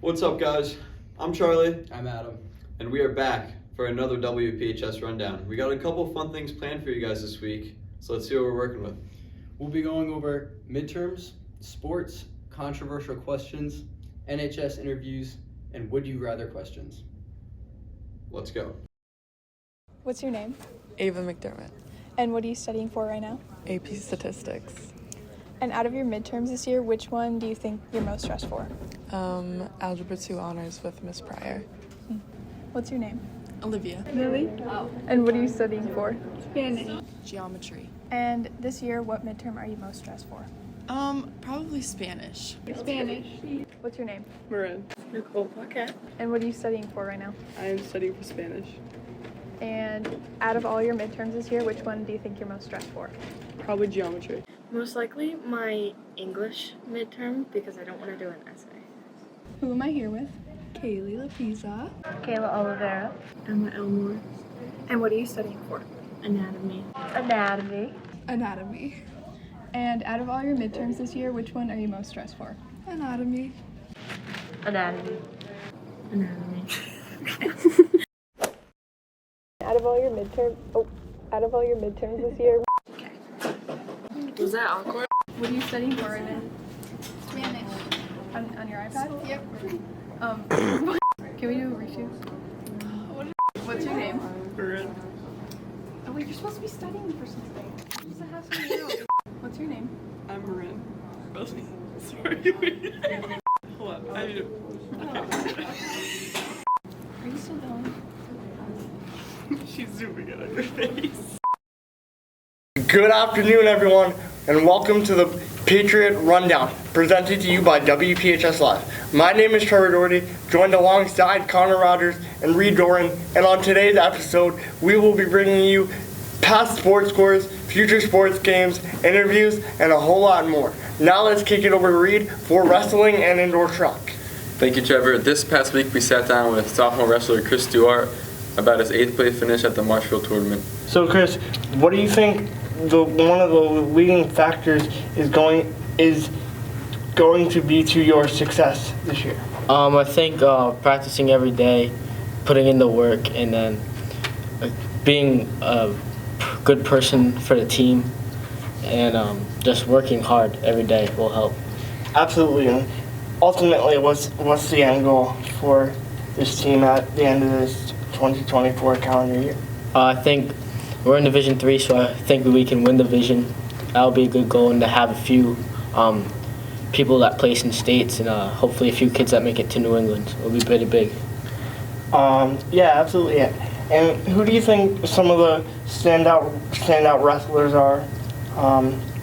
What's up, guys? I'm Charlie. I'm Adam. And we are back for another WPHS rundown. We got a couple fun things planned for you guys this week, so let's see what we're working with. We'll be going over midterms, sports, controversial questions, NHS interviews, and would you rather questions. Let's go. What's your name? Ava McDermott, And what are you studying for right now? AP Statistics. And out of your midterms this year, which one do you think you're most stressed for? Algebra 2 honors with Miss Pryor. What's your name? Olivia. Lily. And what are you studying for? Spanish. Geometry. And this year, what midterm are you most stressed for? Probably Spanish. Spanish. What's your name? Marin. Nicole Paquette. And what are you studying for right now? I am studying for Spanish. And out of all your midterms this year, which one do you think you're most stressed for? Probably geometry. Most likely my English midterm because I don't want to do an essay. Who am I here with? Kaylee LaPisa. Kayla Oliveira. Emma Elmore. And what are you studying for? Anatomy. Anatomy. Anatomy. And out of all your midterms this year, which one are you most stressed for? Anatomy. Anatomy. Anatomy. Out of all your midterms this year, Was that awkward? what are you studying for right now? Spanish. On your iPad? Yep. Can we do a reshoot? What's your name? Marin. Oh wait, you're supposed to be studying for something. You're supposed to have something else. What's your name? I'm Marin. Really? Sorry. Wait. Hold on. I need to. Are you still going? She's zooming in on your face. Good afternoon, everyone, and welcome to the Patriot Rundown, presented to you by WPHS Live. My name is Trevor Doherty, joined alongside Connor Rogers and Reed Doran, and on today's episode, we will be bringing you past sports scores, future sports games, interviews, and a whole lot more. Now let's kick it over to Reed for wrestling and indoor track. Thank you, Trevor. This past week, we sat down with sophomore wrestler Chris Stewart about his 8th place finish at the Marshfield tournament. So, Chris, what do you think one of the leading factors is going to be to your success this year? I think practicing every day, putting in the work, and then being a good person for the team, and just working hard every day will help. Absolutely. And ultimately, what's the end goal for this team at the end of this 2024 calendar year? I think we're in Division 3, so I think we can win the division. That'll be a good goal, and to have a few people that place in states, and hopefully a few kids that make it to New England. It'll be pretty big. Yeah, absolutely. Yeah. And who do you think some of the standout wrestlers are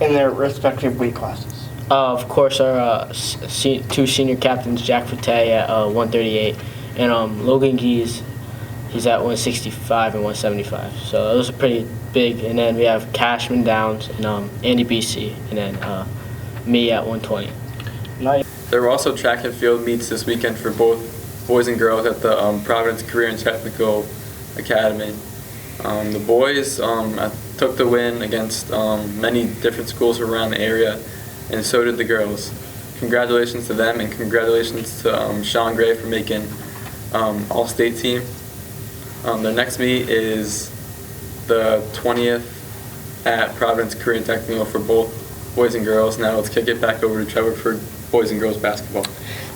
in their respective weight classes? Of course, our two senior captains, Jack Fatay at 138, and Logan Geese. He's at 165 and 175. So those are pretty big. And then we have Cashman Downs and Andy BC, and then me at 120. Nice. There were also track and field meets this weekend for both boys and girls at the Providence Career and Technical Academy. The boys took the win against many different schools around the area, and so did the girls. Congratulations to them, and congratulations to Sean Gray for making all-state team. Their next meet is the 20th at Providence Career and Technical for both boys and girls. Now let's kick it back over to Trevor for boys and girls basketball.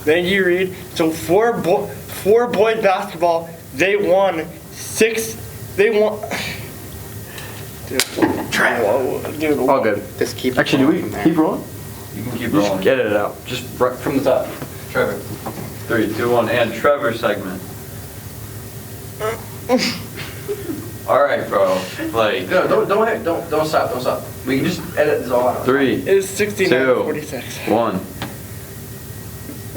Thank you, Reed. So for boys basketball, they won. Dude, all good. Just keep. Actually, do we keep rolling? You can keep Just rolling. get it out. Just right from the top. Trevor. 3, 2, 1, and Trevor segment. All right, bro. Like. No, don't stop. We can just edit this all out. 3, It's 69-46. 1.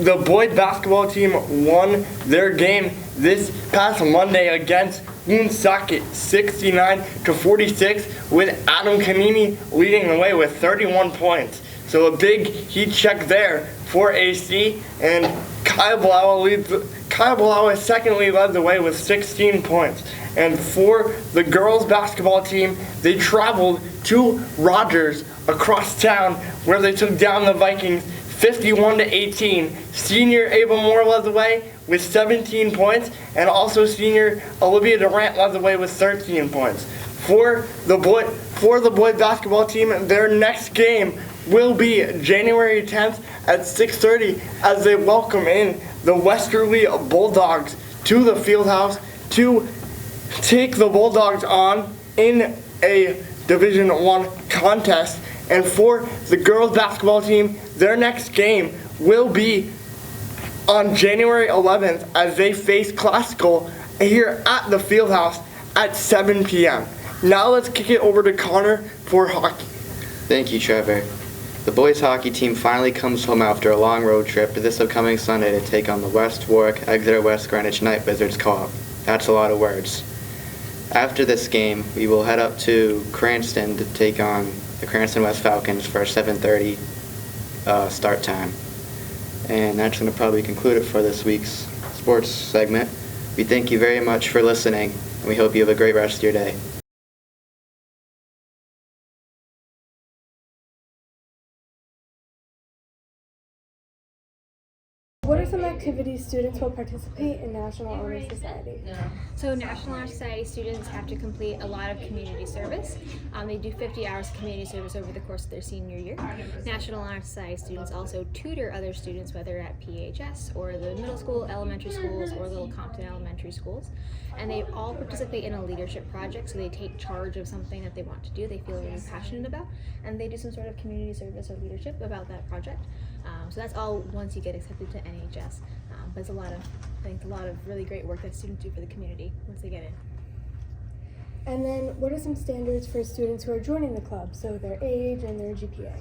The boys basketball team won their game this past Monday against Woonsocket 69-46, with Adam Kanini leading the way with 31 points. So a big heat check there for AC, and Kyle Blau secondly led the way with 16 points. And for the girls basketball team, they traveled to Rogers across town, where they took down the Vikings 51-18. Senior Ava Moore led the way with 17 points, and also senior Olivia Durant led the way with 13 points. For the boys basketball team, their next game will be January 10th at 6:30 as they welcome in the Westerly Bulldogs to the Fieldhouse to take the Bulldogs on in a Division I contest. And for the girls basketball team, their next game will be on January 11th as they face Classical here at the Fieldhouse at 7 p.m. Now let's kick it over to Connor for hockey. Thank you, Trevor. The boys hockey team finally comes home after a long road trip this upcoming Sunday to take on the West Warwick Exeter West Greenwich Night Wizards co-op. That's a lot of words. After this game, we will head up to Cranston to take on the Cranston West Falcons for a 7:30 start time. And that's going to probably conclude it for this week's sports segment. We thank you very much for listening, and we hope you have a great rest of your day. What are some activities students will participate in National Honor Society? So National Honor Society students have to complete a lot of community service. They do 50 hours of community service over the course of their senior year. National Honor Society students also tutor other students, whether at PHS or the middle school, elementary schools, or Little Compton elementary schools. And they all participate in a leadership project, so they take charge of something that they want to do, they feel really passionate about, and they do some sort of community service or leadership about that project. So that's all once you get accepted to NHS. But it's a lot of really great work that students do for the community once they get in. And then what are some standards for students who are joining the club, so their age and their GPA?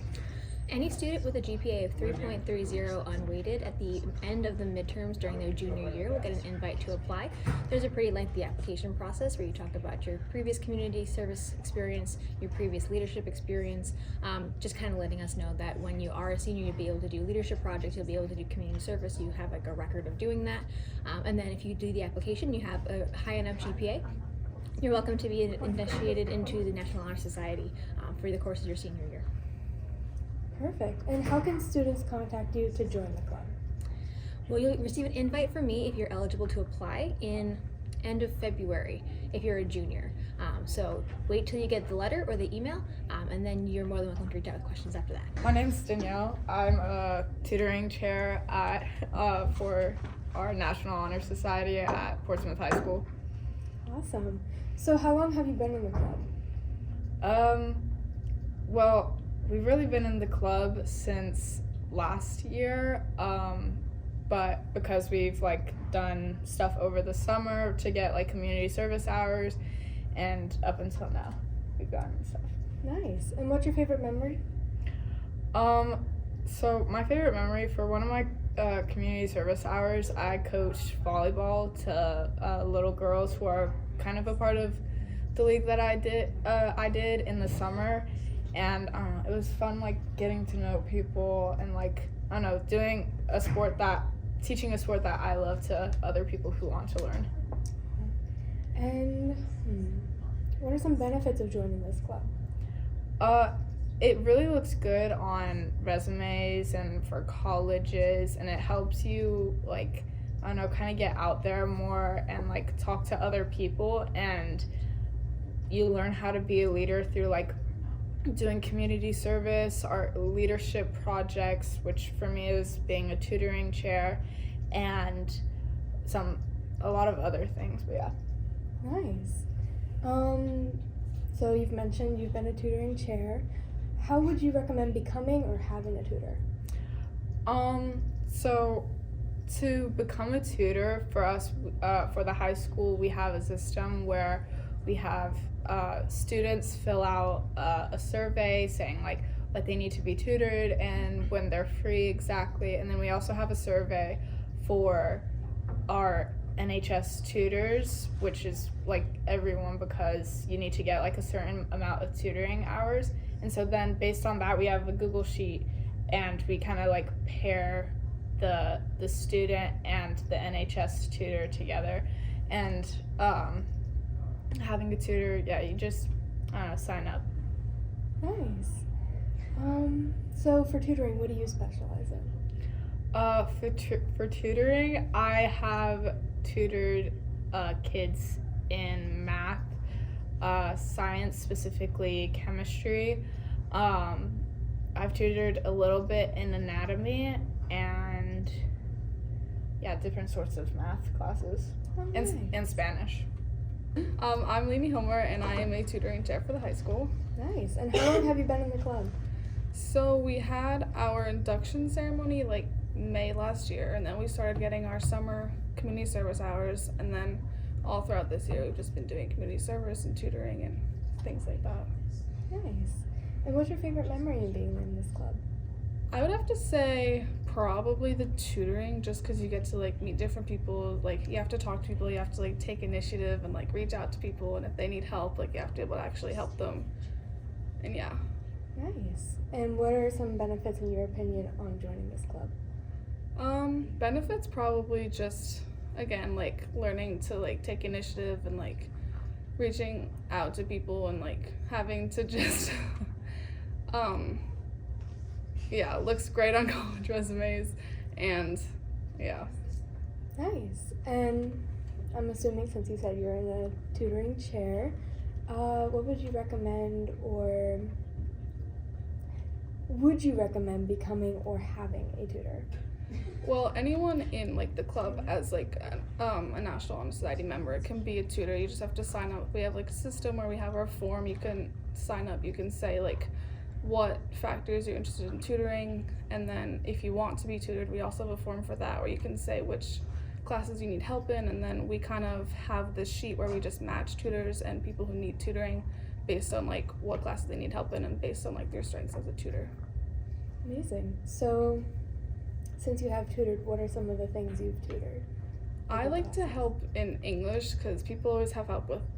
Any student with a GPA of 3.30 unweighted at the end of the midterms during their junior year will get an invite to apply. There's a pretty lengthy application process where you talk about your previous community service experience, your previous leadership experience, just kind of letting us know that when you are a senior, you'll be able to do leadership projects, you'll be able to do community service, you have like a record of doing that. And then if you do the application, you have a high enough GPA, you're welcome to be initiated into the National Honor Society for the course of your senior year. Perfect. And how can students contact you to join the club? Well, you'll receive an invite from me if you're eligible to apply in end of February if you're a junior. So wait till you get the letter or the email, and then you're more than welcome to reach out with questions after that. My name's Danielle. I'm a tutoring chair at for our National Honor Society at Portsmouth High School. Awesome. So how long have you been in the club? Well, we've really been in the club since last year, but because we've done stuff over the summer to get community service hours, and up until now we've gotten stuff. Nice. And what's your favorite memory? So my favorite memory for one of my community service hours, I coached volleyball to little girls who are kind of a part of the league that I did in the summer. And it was fun, getting to know people and doing a sport teaching a sport that I love to other people who want to learn. And what are some benefits of joining this club? It really looks good on resumes and for colleges, and it helps you kind of get out there more and talk to other people, and you learn how to be a leader through doing community service, our leadership projects, which for me is being a tutoring chair, and a lot of other things, but yeah. Nice. So you've mentioned you've been a tutoring chair. How would you recommend becoming or having a tutor? So to become a tutor for us, for the high school, we have a system where we have students fill out a survey saying what they need to be tutored and when they're free exactly, and then we also have a survey for our NHS tutors, which is everyone, because you need to get a certain amount of tutoring hours, and so then based on that we have a Google sheet and we kind of pair the student and the NHS tutor together, and having a tutor, yeah, you just sign up. Nice. So for tutoring, what do you specialize in? For tutoring, I have tutored kids in math, science, specifically chemistry. I've tutored a little bit in anatomy and different sorts of math classes and Spanish. I'm Lainey Homer and I am a tutoring chair for the high school. Nice. And how long have you been in the club? So we had our induction ceremony like May last year, and then we started getting our summer community service hours, and then all throughout this year we've just been doing community service and tutoring and things like that. Nice. And what's your favorite memory of being in this club? I would have to say probably the tutoring, just because you get to like meet different people, like you have to talk to people, you have to like take initiative and like reach out to people, and if they need help, like you have to be able to actually help them. And yeah. Nice. And what are some benefits in your opinion on joining this club? Benefits probably just, again, like learning to like take initiative and like reaching out to people and like having to just looks great on college resumes, and yeah. Nice. And I'm assuming, since you said you're in a tutoring chair, what would you recommend, or would you recommend becoming or having a tutor? Well, anyone in like the club as like a National Honor Society member can be a tutor. You just have to sign up. We have like a system where we have our form. You can sign up. You can say like what factors you're interested in tutoring, and then if you want to be tutored, we also have a form for that where you can say which classes you need help in, and then we kind of have this sheet where we just match tutors and people who need tutoring based on like what classes they need help in and based on like their strengths as a tutor. Amazing. So since you have tutored, what are some of the things you've tutored? I like to help in English because people always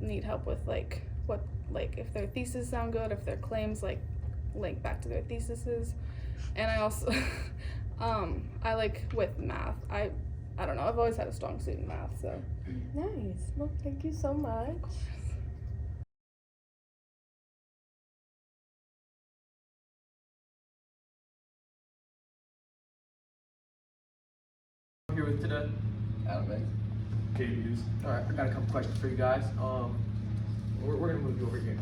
need help with like what, like if their thesis sound good, if their claims like link back to their theses. And I also I like with math. I don't know, I've always had a strong suit in math, so. Nice. Well, thank you so much. I'm here with today. Adam Banks. Katie Hughes. Alright, I got a couple questions for you guys. We're gonna move you over here.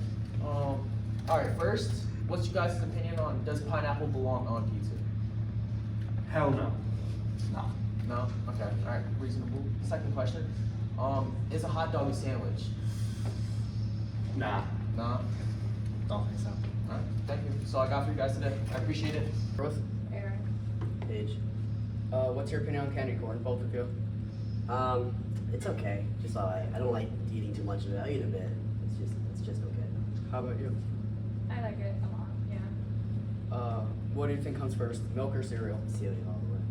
Alright, first, what's you guys' opinion on does pineapple belong on pizza? Hell no. No. No? Okay, alright, reasonable. Second question. Is a hot dog a sandwich? Nah. No? Don't think so. Alright, thank you. That's all I got for you guys today. I appreciate it. Ruth? Aaron. Paige. What's your opinion on candy corn, both of you? It's okay. Just alright. I don't like eating too much of it. I eat a bit. It's just okay. How about you? I like it a lot, yeah. What do you think comes first, milk or cereal? Cereal all the way.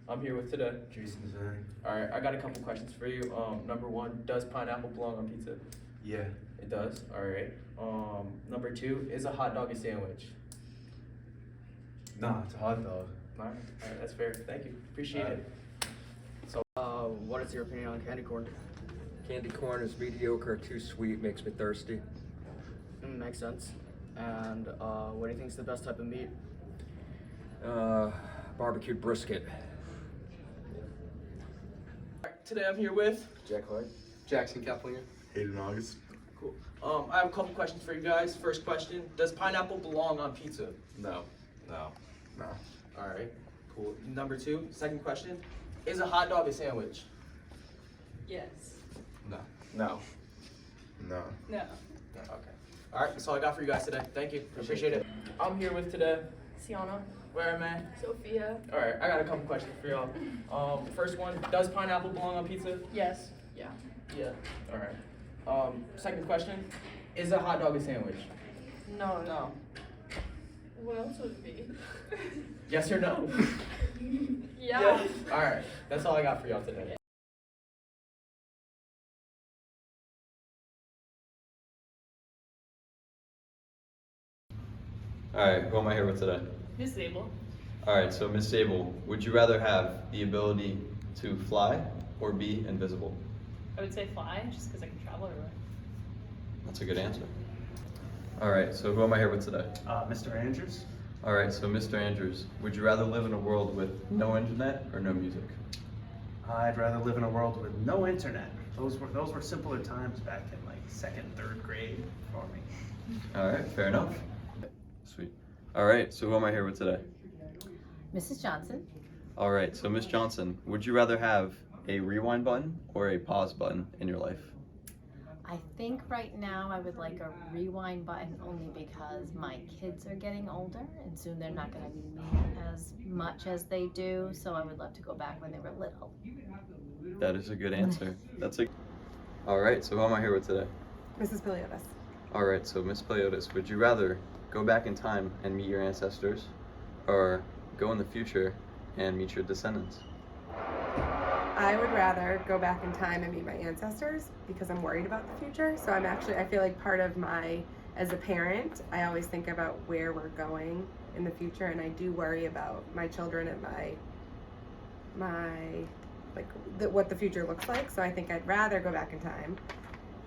I'm here with today. Jason Zang. Alright, I got a couple questions for you. Number one, does pineapple belong on pizza? Yeah. It does? Alright. Number two, is a hot dog a sandwich? Nah, it's a hot dog. Alright, that's fair. Thank you. Appreciate it. So, what is your opinion on candy corn? Candy corn is mediocre, too sweet, makes me thirsty. Makes sense. And what do you think is the best type of meat? Barbecued brisket. today I'm here with Jack White. Jackson Kaplinger. Hayden August. Cool. I have a couple questions for you guys. First question, does pineapple belong on pizza? No. No. No. All right, cool. Number two, second question, is a hot dog a sandwich? Yes. No. No. No. No. Okay. All right, that's all I got for you guys today. Thank you. Appreciate it. I'm here with today. Sienna. Where am I? Sophia. All right, I got a couple questions for y'all. First one, does pineapple belong on pizza? Yes. Yeah. Yeah. All right. Second question, is a hot dog a sandwich? No. No. What else would it be? Yes or no? Yeah. All right, that's all I got for y'all today. Alright, who am I here with today? Miss Abel. Alright, so Miss Sable, would you rather have the ability to fly or be invisible? I would say fly, just because I can travel everywhere. That's a good answer. All right, so who am I here with today? Mr. Andrews. All right, so Mr. Andrews, would you rather live in a world with no internet or no music? I'd rather live in a world with no internet. Those were simpler times back in like 2nd, 3rd grade for me. All right, fair enough. Sweet. All right, so who am I here with today? Mrs. Johnson. All right, so Miss Johnson, would you rather have a rewind button or a pause button in your life? I think right now I would like a rewind button only because my kids are getting older and soon they're not going to need me as much as they do. So I would love to go back when they were little. That is a good answer. All right, so who am I here with today? Mrs. Piliotis. All right, so Miss Piliotis, would you rather go back in time and meet your ancestors or go in the future and meet your descendants? I would rather go back in time and meet my ancestors because I'm worried about the future. So I feel like part of as a parent, I always think about where we're going in the future, and I do worry about my children and what the future looks like. So I think I'd rather go back in time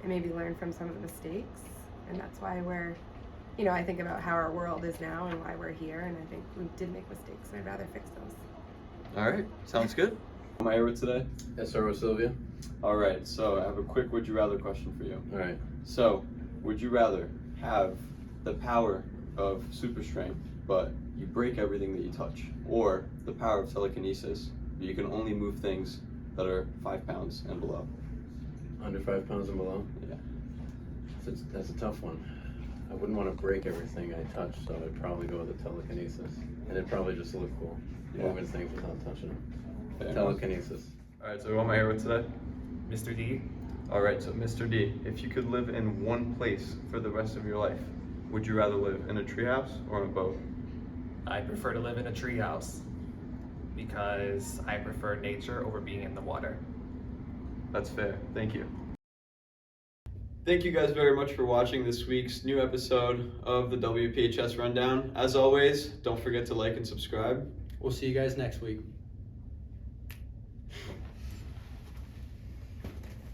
and maybe learn from some of the mistakes. And that's why I think about how our world is now and why we're here. And I think we did make mistakes, and I'd rather fix those. All right, sounds good. Am I here with today? Yes, sir, with Sylvia. All right, so I have a quick would you rather question for you. All right. So, would you rather have the power of super strength, but you break everything that you touch, or the power of telekinesis, but you can only move things that are 5 pounds and below? Under 5 pounds and below? Yeah. That's a tough one. I wouldn't want to break everything I touch, so I'd probably go with the telekinesis. And it'd probably just look cool, moving things without touching them. Telekinesis. All right, so who am I here with today? Mr. D. All right, so Mr. D, if you could live in one place for the rest of your life, would you rather live in a treehouse or on a boat? I prefer to live in a treehouse because I prefer nature over being in the water. That's fair. Thank you. Thank you guys very much for watching this week's new episode of the WPHS Rundown. As always, don't forget to like and subscribe. We'll see you guys next week.